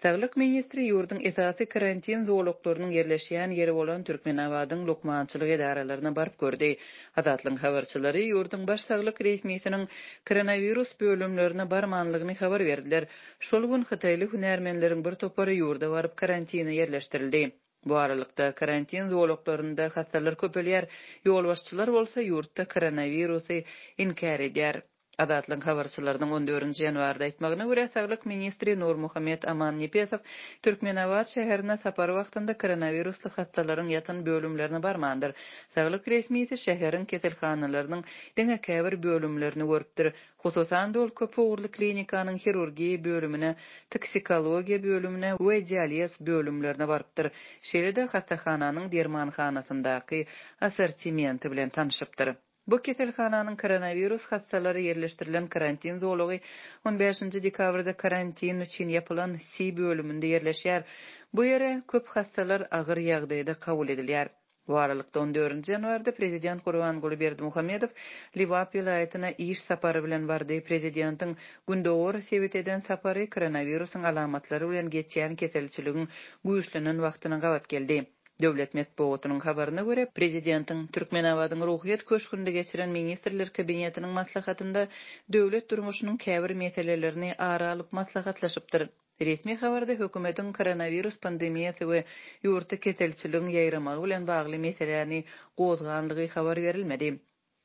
Sağlık ministri yurdun esasy karantin zowluklarının yerleşýän yeri bolan Türkmenabadyň lokmançylyk edaralaryna baryp gördi. Azatlyň habarçylary yurdun baş saglyk resmiýetiniň koronavirus bölümlerine barmanlygyny habar berdiler. Şol gün Hytaýly hünärmenleriň bir topary yurda baryp karantine yerleştirildi. Bu aralykda karantin zowluklarynda hastalar köpelýär, ýolbaşçylar bolsa yurtda koronavirusy inkar edýär. Azatlyň habarçylarynyň 14-nji ýanwarda aýtmagyna görä Saglyk ministri Nurmuhammed Aman Nepesow Türkmenabad şäherine sapar wagtynda koronavirusly hastalaryň ýatan bölümlerine barmandyr. Saglyk resmiýeti şäheriň keselhanalarynyň deňe käbir bölümlerini görüpdir. Hususan dol köp ugurly klinikanyň hirurgiýa bölümine, toksikologiýa bölümine we dializ bölümlerine barypdyr. Şeýle-de hastahananyň dermanhanasyndaky assortimenti bilen tanışypdyr. Bu keselhananyň koronavirus hastalary yerleşdirilen karantin zowlugy 15-nji dekabrda karantin üçin ýapylan C bölüminde yerleşýär. Bu ýere köp hastalar agyr ýagdaýda kabul edilýär. Bu aralykda 14-nji ýanwarda prezident Gurbanguly Berdimuhammedow Liwap vilayatyna iş sapary bilen bardy. Prezidentiň gündogor sebet eden sapary koronavirusyň alamatlary bilen geçýän keselçiligiň güýçlenen wagtyna gabat geldi. Döwlet medeniýetiniň habaryna görä, prezidentiň Türkmenabadyň ruhyat köşkünde geçiren ministrler kabinetiniň maslahatynda döwlet durmuşynyň käbir meselelerini ara alyp maslahatlaşypdyr. Resmi habarda hökümetiň koronavirus pandemiýasy we ýurtda keselçiligiň ýaýramagy bilen bagly meselelerini gozganlygy habar berilmedi.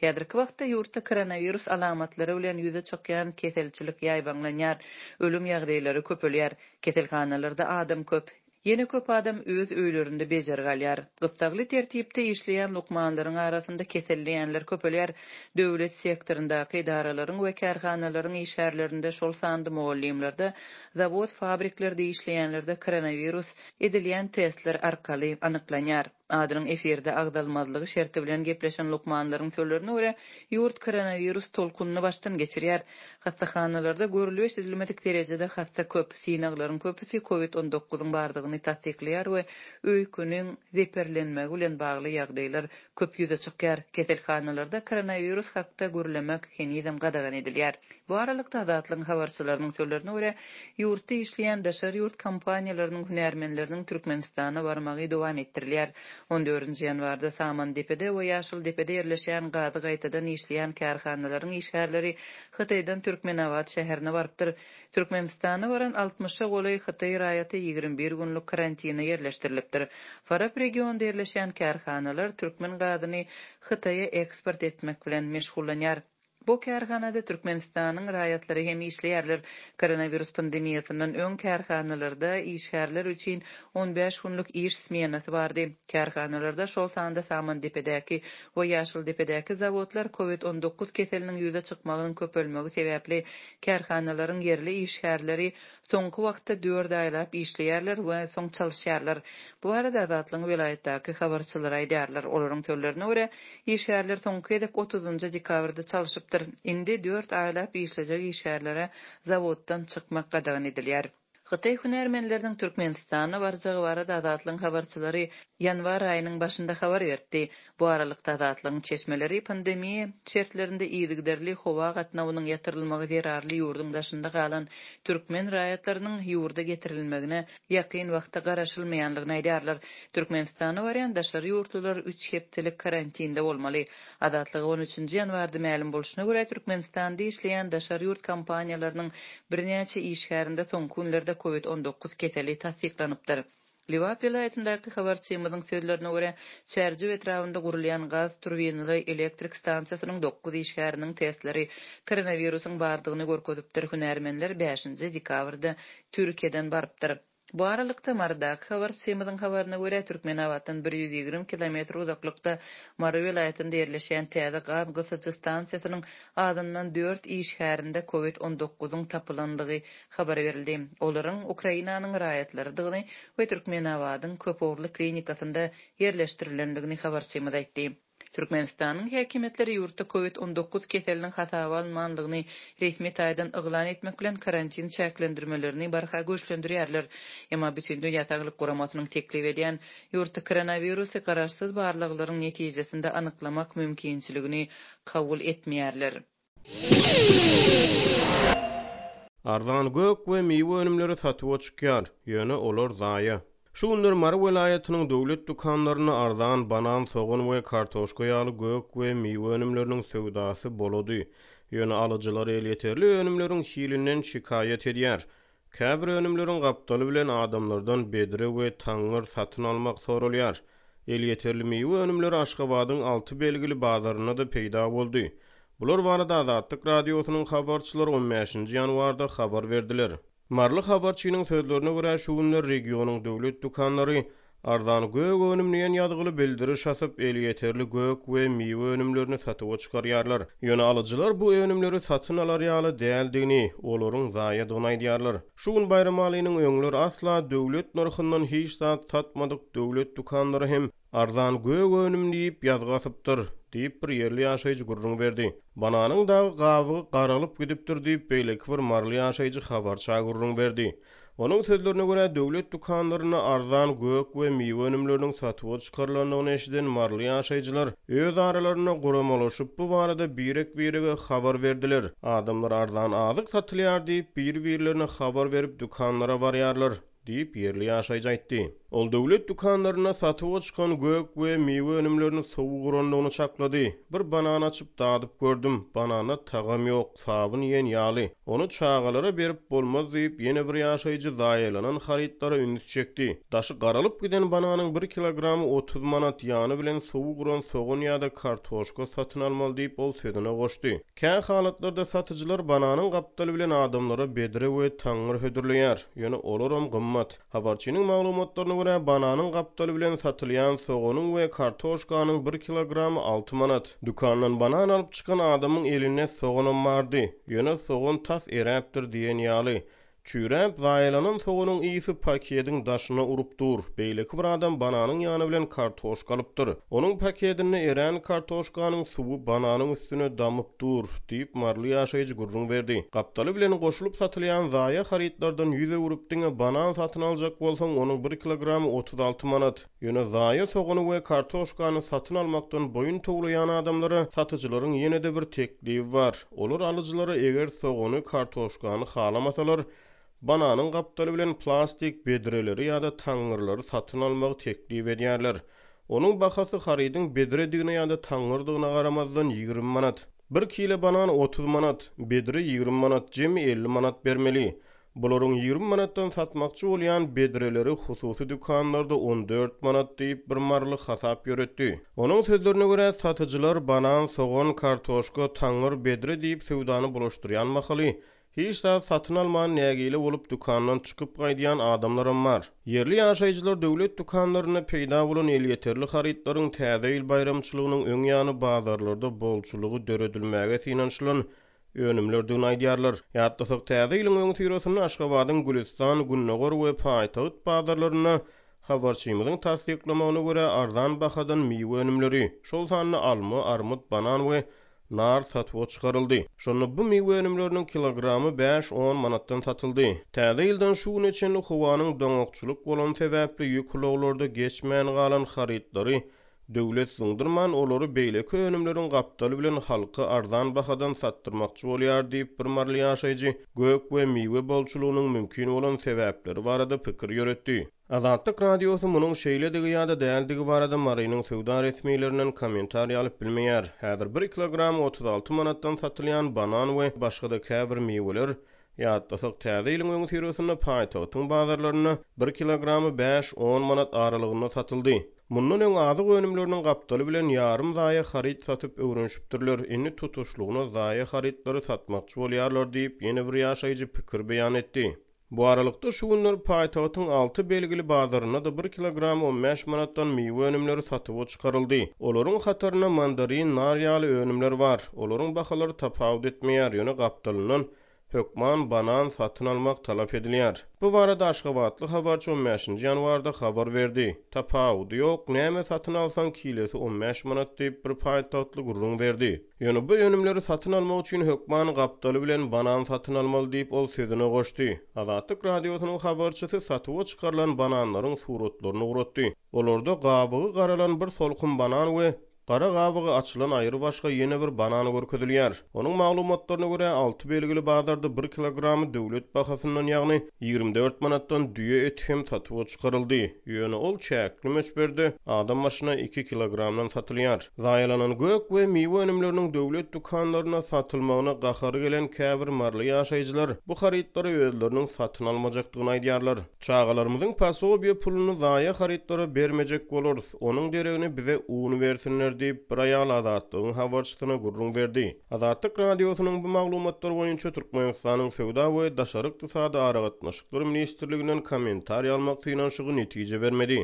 Häzirki wagtda ýurtda koronavirus alamatlary bilen ýüze çykýan keselçilik ýaýbanlanýar, ölüm ýagdaýlary köpelýär, keselhanalarda adam köp. Yeni köp adam öz öýlerinde bejer galýar. Gysgly tertipde işleýän lokmanlaryň arasynda keselleýänler köpelýär. Döwlet sektorundaky idaralaryň we kärhanalaryň işgärlerinde şol sandy muallimlerde, zawod, fabriklerde işleýänlerde koronavirus edilýän testler arkaly anyklanýar. Adynyň eferde agdalmazlygy şerti bilen gepleşen lokmanlaryň sözlerine görä, ýurt koronavirus tolkunyny başdan geçirýär. Hastahanalarda görülýär sezilmedik derejede hasta köp, sinaglaryň köpüsi COVID-19-yň bardygyny tasdikleýär we öýküniň zeperlenmegi bilen bagly ýagdaýlar köp ýüze çykýar. Keselhanalarda koronavirus hakda görülemek henizem gadagan edilýär. Bu aralykda Azatlyň habarçylarynyň sözlerine görä, ýurtda işleýän daşary ýurt kompaniýalarynyň hünärmenleriniň Türkmenistana barmagy dowam etdirilýär. 14-nji ýanwarda Samandepede we Ýaşyldepede yerleşýän gazy gaýtadan işleýän kärhanalaryň işgärleri Hytaýdan Türkmenabad şäherine barypdyr. Türkmenistana baran 60 goly Hytaý raýaty 21 günlük karantina yerleşdirilipdir. Farap regionda yerleşýän kärhanalar türkmen gazyny Hytaýa eksport etmek bilen meşgullanýar. Bu kärhanada Türkmenistanyň raýatlary hem işleýärler. Koronavirus pandemiýasyndan öň kärhanalarda işgärler üçin 15 günlük iş smenasy bardy. Kärhanalarda şol sanda Samandepedäki we Ýaşyldepedäki zawodlar COVID-19 keseliniň ýüze çykmagynyň köpelmegi sebäpli kärhanalaryň yerli işgärleri soňky wagtda 4 aýlap işleýärler we soň çalyşýarlar. Bu arada Azatlyň vilayatdaky habarçylar aýdýarlar. Olaryň sözlerine görä, işgärler soňky edip 30-njy dekabrda çalyşyp indi 4 aýlap işlejek işgärlere zawoddan çykmak gadagan edilýär. Hytaý hünärmenleriniň Türkmenistana barjagy barada Azatlyň habarçylary ýanwar aýynyň başynda habar berdi. Bu aralykda Azatlyň çeşmeleri pandemiýa şertlerinde ýygyderli howa gatnawynyň ýatyrylmagy zerarly ýurdun daşynda galan türkmen raýatlarynyň ýurda getirilmegine ýakyn wagtda garaşylmaýanlygyny aýdýarlar. Türkmenistana barýan daşary ýurtlar 3 hepdelik karantinde bolmaly. Azatlyg 13-nji ýanwarda ma'lum bolşyna görä Türkmenistanda işleýän daşary ýurt kompaniýalarynyň birnäçe işgärinde soňky günlerde COVID-19 keseli tasdiklanypdyr. Liwap vilayatyndaky habarçymyzyň sözlerine görä, çärji etrafynda gurulýan gaz turbinaly elektrik stansiýasynyň 9 işgäriniň testleri koronavirusyň bardygyny görkezipdir. Hünärmenler 5-nji dekabrda Türkiýeden barypdyr. Bu aralykda Mardak habarçymyzyň habaryna görä Türkmenabaddan 120 kilometr uzaklykda Mary vilayatynda yerleşýän täze gaz gysyjy stansiýasynyň adyndan 4 işgärinde COVID-19-yň tapylandygy habar berildi. Olaryň Ukrainanyň raýatlarydygyny we Türkmenabadyň köpogurly klinikasynda yerleşdirilendigini habarçymyz aýtdy. Türkmenistanyň häkimetleri ýurtda COVID-19 keseliniň hataby almanlygyny resmi taýdan yglan etmek bilen karantin çäklendirmelerini barha güýçlendirýärler. Emma bütün dünýä Saglyk Guramasynyň teklip edýän ýurtda koronavirusy garaşsyz barlyklaryň netijesinde anyklamak mümkinçiligini kabul etmeýärler. Arzan gök we miwe önümleri satyp çykýar, ýöne olar zaýa. Şu günler Mara welaýatynyň döwlet dukanlaryna arzan banan, soğan we kartoşka ýaly gök we miwe önümleriniň söwdasy bolady. Ýöne alyjylar elýeterli önümleriň hilininden şikayet edýär. Käbir önümleriň gapdaly bilen adamlardan bedre we taňyr satyn almak sorulýar. Elýeterli miwe önümleri Aşgabatyň 6 belgili bazaryna da peýda boldy. Bular barada Azatlyk radiosynyň habarçylary 15-nji ýanwarda habar berdiler. Marly habarçynyň sözlerine görä şu günler regionyň döwlet dukanlary arzan gök önümleyen ýazgyly bildiriş asyp elýeterli gök we miwe önümlerini satyp çykarýarlar. Ýöne alyjylar bu önümleri satyn alar ýaly däldigini, olaryň zaýa donaýdýarlar. Şu gün bayram alynyň öňler asla döwlet narhyndan hiç zat satmadyk döwlet dukanlary hem arzan gök önümleyip ýazgy asypdyr diýip bir ýerli ýaşaýjy gurrun berdi. Bananyň da gawy garalyp gidipdir diýip beýleki bir marly ýaşaýjy habarça gurrun berdi. Onun sözlerine göre döwlet dukanlaryna arzan gök we miwe önümleriniň satyp çykarylanyny eşiden marly ýaşaýjylar öz aralaryna guramalaşyp bu barada birek-birege habar berdiler. Adamlar arzan azyk satylýar diýip bir-birlerine habar berip dukanlara barýarlar diýip ýerli ýaşaýjy aýtdy. Ol döwlet dukanlaryna satyp çykan gök we miwe önümlerini sowu guranlygyny çaklady. Bir banan açyp dadyp gördüm. Banana tagam ýok, sabun ýen ýaly. Onu çağalara berip bolmaz diýip ýene bir ýaşaýjy zaýalanan haritlara ünnüs çekdi. Daşy garalyp giden bananyň 1 kilogramy 30 manat ýany bilen sowu guran soğun ýa-da kartoşka satyn almaly diýip ol sözüne goşdy. Kän halatlarda satyjylar bananyň gapdaly bilen adamlara bedre we taňyr hödürleýär. Ýöne olaram gymmat. Habarçynyň maglumatlaryna görä bananyň gapdaly bilen satylýan soğanyň we kartoşkanyň 1 kilogramy 6 manat. Dukandan banan alyp çykan adamyň eline soğanam bardy. Ýöne soğan tas eräpdir diýen ýaly. Çüräp zaýlanan soğanyň ýygy paketiň daşyna urupdyr. Beýleki bir adam bananyň ýany bilen kartoşka alypdyr. Onuň paketine eren kartoşkanyň suwu bananyň üstüne damypdyr diýip marly ýaşaýjy gurrun berdi. Gapdaly bilen goşulyp satylýan zaýa haritlardan ýüze urupdyňa banan satyn aljak bolsaň onuň 1 kilogramy 36 manat. Ýöne zaýa soğany we kartoşkany satyn almakdan boyun toglayan adamlara satyjylaryň ýene-de bir teklifi bar. Olar alyjylara eger soğany kartoşkany halamasalar bananyň gapdaly bilen plastik bedreleri ýa-da taňyrlary satyn almagy teklip edýärler. Onuň bahasy haridyň bedredigine ýa-da taňyrdygyna garamazdan 20 manat. 1 kilo banan 30 manat, bedre 20 manat, jemi 50 manat bermeli. Bularyň 20 manatdan satmakçy bolýan bedreleri hususy dukanlarda 14 manat diýip bir marly hasap ýöretdi. Onuň sözlerine görä satyjylar banan, soğan, kartoşka, taňyr, bedre diýip söwdany bulaşdyrýan mahaly hiç da satın alman nägili bolup dukandan çykyp gaýdýan adamlarym bar. Yerli ýaşaýjylar döwlet dukanlaryna peýda bolan elýeterli haritlaryň täze ýyl bayramçylygynyň öň ýany bazarlarda bolçulugy döredilmäge sinançylan önümlerden aýdýarlar. Ýa-da täze ýylyň öň tyrasyny Aşgabatyň Gülistan, Günnegor we Paýtagyt bazarlaryna habarçymyzyň tasdiklamagyna görä arzan bahadan miwe önümleri, şol sanyny alma, armut, banan we nar satyp çykaryldy. Şonu bu miwe önümleriniň kilogramy 5-10 manatdan satyldy. Täze ýyldan şu gün için howanyň doňokçuluk bolan sebäpli ýüklewlerde geçmän galan haritlary döwlet suňdurman olary beýleki önümleriň gapdaly bilen halky arzan bahadan satdyrmakçy bolýar diýip bir marly ýaşaýjy gök we miwe bolçulugynyň mümkin bolan sebäpleri barada pikir ýöretdi. Azatlyk radiosy munyň şeýledigi ýa-da däldigi barada Marynyň söwda resmiýetlerinden kommentariýa alyp bilmeýär. Häzir 1 kilogram 36 manatdan satylýan banan we başga-da käbir miweler ýa-da täze ýylyň öňü tyrasyna Paýtagytyň bazarlaryna 1 kilogramy 5-10 manat aralygynda satyldy. Mundan öň azyk önümleriniň gapdaly bilen ýarym zaýa harit satyp öwrenşipdirler. Indi tutuşlugyna zaýa haritlary satmakçy bolýarlar diýip ýene bir ýaşaýjy pikir beýan etdi. Bu aralykda şu günler Paýtagytyň 6 belgili bazaryna da 1 kilogram 15 manatdan miwe önümleri satyp çykaryldy. Olaryň hataryna mandarin, nar ýaly önümler bar. Olaryň bahalary tapawut etmeýär, ýöne gapdalynyň hökman banan satyn almak talap edilýär. Bu barada Aşgabatly habarçy 15-nji ýanwarda habar berdi. Tapawut ýok, näme satyn alsan kilesi 15 manat diýip bir paýtatly gurrun berdi. Ýöne bu önümleri satyn almak üçin hökman gapdaly bilen banan satyn almaly diýip ol sözüne goşdy. Azatlyk radiosynyň habarçysy satyp çykarylan bananlaryň suratlaryny uratdy. Olarda gabygy garalan bir solkun banan we Qara gabygy açylan aýry başga ýene bir banany görkezilýär. Onuň maglumatlaryna görä 6 belgili bazarda 1 kilogramy döwlet bahasyndan ýagny 24 manatdan düýe et hem satyp çykaryldy. Ýöne ol çäkli meşberde adam başyna 2 kilogramdan satylýar. Zaýalanan gök we meýwe önümleriniň döwlet dukanlaryna satylmagyna gahary gelen käbir marly ýaşaýjylar bu harytlary özleriniň satyn almajakdygyny aýdýarlar. Çağalarymyzyň pasobiýe puluny zaýa harytlara bermejek bolurys. Onuň deregini bize uny bersinler diýip bir aýal Azatlygyň habarçysyna gurrun berdi. Azatlyk radiosynyň bu maglumatlary boýunça Türkmenistanyň sowda we daşary ykdysady aragatnaşyklar ministrliginden kommentariýa almak ýynaşygy netije bermedi.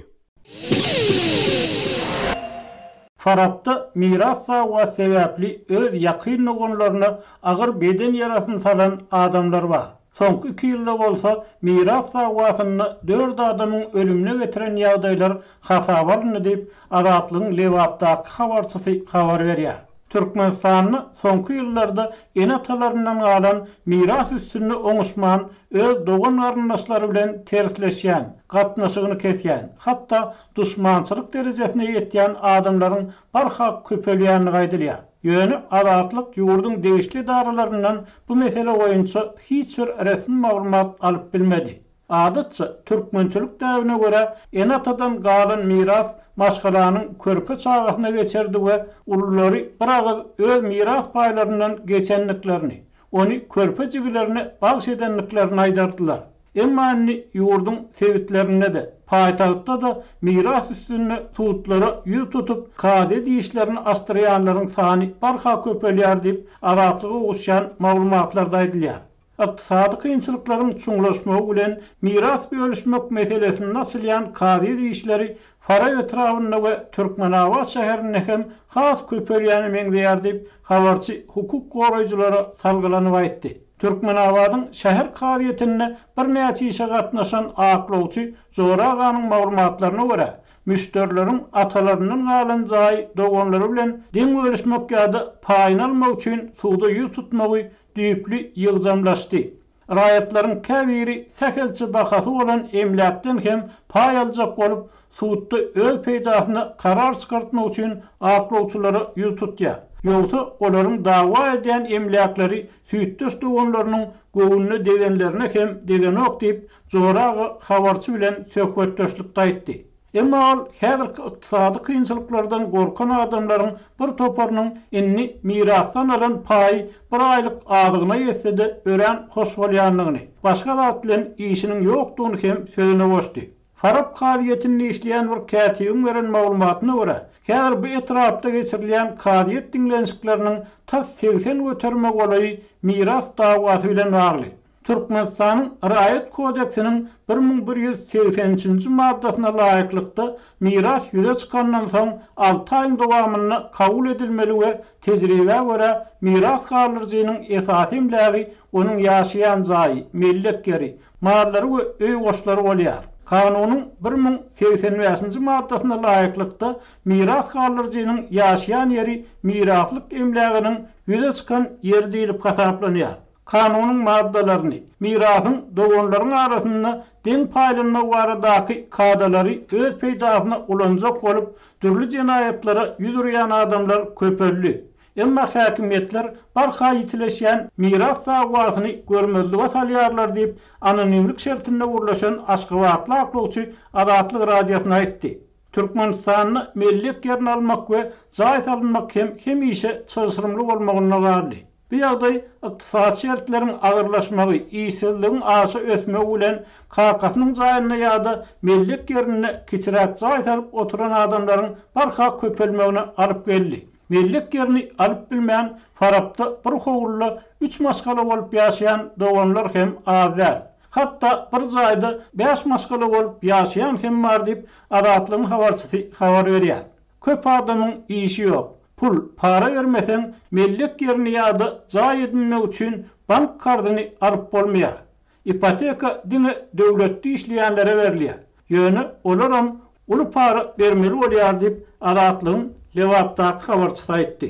Farapda miras we sebäpli öz ýakyn ogunlaryna agyr beden ýarasyn salan adamlar bar. Soňky 2 ýylda bolsa miras sawasyny 4 adamyň ölümine getiren ýagdaýlar hasabalany diýip Azatlygyň Lewapdaky habarçysy habar berýär. Türkmenistanyň soňky ýyllarda enatalaryndan galan miras üstünde oňuşman öz dogan garyndaşlary bilen tersleşýän, gatnaşygyny kesýän, hatda duşmançylyk derejesine ýetýän adamlaryň barha köpelýänligi aýdylýar. Ýöne Azatlyk ýurduň degişli daralaryndan bu mesele boýunça hiç bir resmi maglumat alyp bilmedi. Adatça türkmençilik däwrine görä enatadan galan miras maşgalanyň körpe çağasyna geçerdi we ululary bir öz miras paýlaryndan geçenliklerini, ony körpe jigilerine bagş edenliklerini aýdardylar. Emma ýurduň sebitlerine de, paýtagtda da miras üstünde tutlara ýüz tutup kade diýişlerini astyrýanlaryň sany barha köpelýär diýip Azatlyga uguşan maglumatlarda aýdylýar. Iqtisady kynçylyklaryň çuňlaşmagy bilen miras bölüşmek meselesini nasylýan kade diýişleri Fara etrafında we Türkmenabat şäherinde hem has köpelýäni meňdeýär diýip habarçy hukuk goraýjylary salgylanyp aýtdy. Türkmenabatyň şäher kabiýetine bir näçe işe gatnaşan aklawçy Zora aganyň maglumatlaryna görä, müşterilerin atalarının galan jaý dogonlary bilen deň bölüşmek ýa-da paýyn almak üçin suwda ýüz tutmagy düýpli ýygjamlaşdy. Raýatlaryň käbiri täkelçi bahasy bolan emlakdan hem paý aljak bolup suwda öz peýdasyna karar çykartmak üçin aklawçylary ýüz tutýar. Ýogsa olaryň dawa eden emlaklary süýtdeş dogonlarynyň göwünne degenlerine hem degenok diýip Zoragy habarçy bilen söhbetdeşlikde aýtdy. Emma ol häzirki ykdysady kynçylyklardan gorkan adamlaryň bir toparynyň inni mirasdan alan paý bir aýlyk adygyna ýetse-de ören hoş bolýanlygyny, başga zat bilen işiniň ýokdugyny hem sözüne goşdy. Farap kabiýetini işleýän bir kätibiň beren maglumatyna görä, häzir bu etrapda geçirilýän kabiýet diňlenşikleriniň tas 80 göterme golaý miras dawasy bilen bagly. Türkmenistanyň Raýat kodeksiniň 1180-nji maddasyna laýyklykda miras ýüze çykandan soň 6 aýyň dowamyny kabul edilmeli we tejribe görä miras galyjynyň esasy emlagi onuň ýaşaýan jaý, millet geri, mallary we öý goşlary bolýar. Kanunyň 1085-nji maddasyna laýyklykda miras galyjynyň ýaşaýan ýeri miraslyk emlagynyň ýüze çykan ýeri diýilip hasaplanýar. Kanunyň maddalaryny mirasyň dogonlaryň arasynda deň paýlanyna baradaky kadalary öz peýdasyna ulanjak bolup türlü jenaýatlara ýüzürýän adamlar köpelli. Emma häkimetler barha ýitileşýän miras dawasyny görmezlige salýarlar diýip anonimlik şertinde urlaşan aşgabatly aklawçy Azatlyk radiosyna aýtdy. Türkmenistanyň millet ýerini almak we jaý salmak hem işe çözümli bolmagyna garly. Bu ýagdaý ykdysady şertleriň agyrlaşmagy, ýysylygyň aşy ösmegi bilen kakatynyň jaýyna ýa-da millet ýerine kiçirät jaý salyp oturan adamlaryň barha köpelmegine alyp geldi. Millet ýerini alyp bilmeýän Farapda bir howurly 3 maskala bolup ýaşaýan doganlar hem azar. Hatda bir jaýda 5 maskala bolup ýaşaýan hem bar diýip Azatlygyň habarçysy habar berýär. Köp adamyň işi ýok. Pul, para vermesen millet ýerini ýa-da jaý edilmek üçin bank kartyny alyp bolmaýar. Ipoteka diňe döwletli işleýänlere berilýär. Ýöne olaram uly para bermeli bolýar diýip Azatlygyň Lewapdaky habarçysy aýtdy.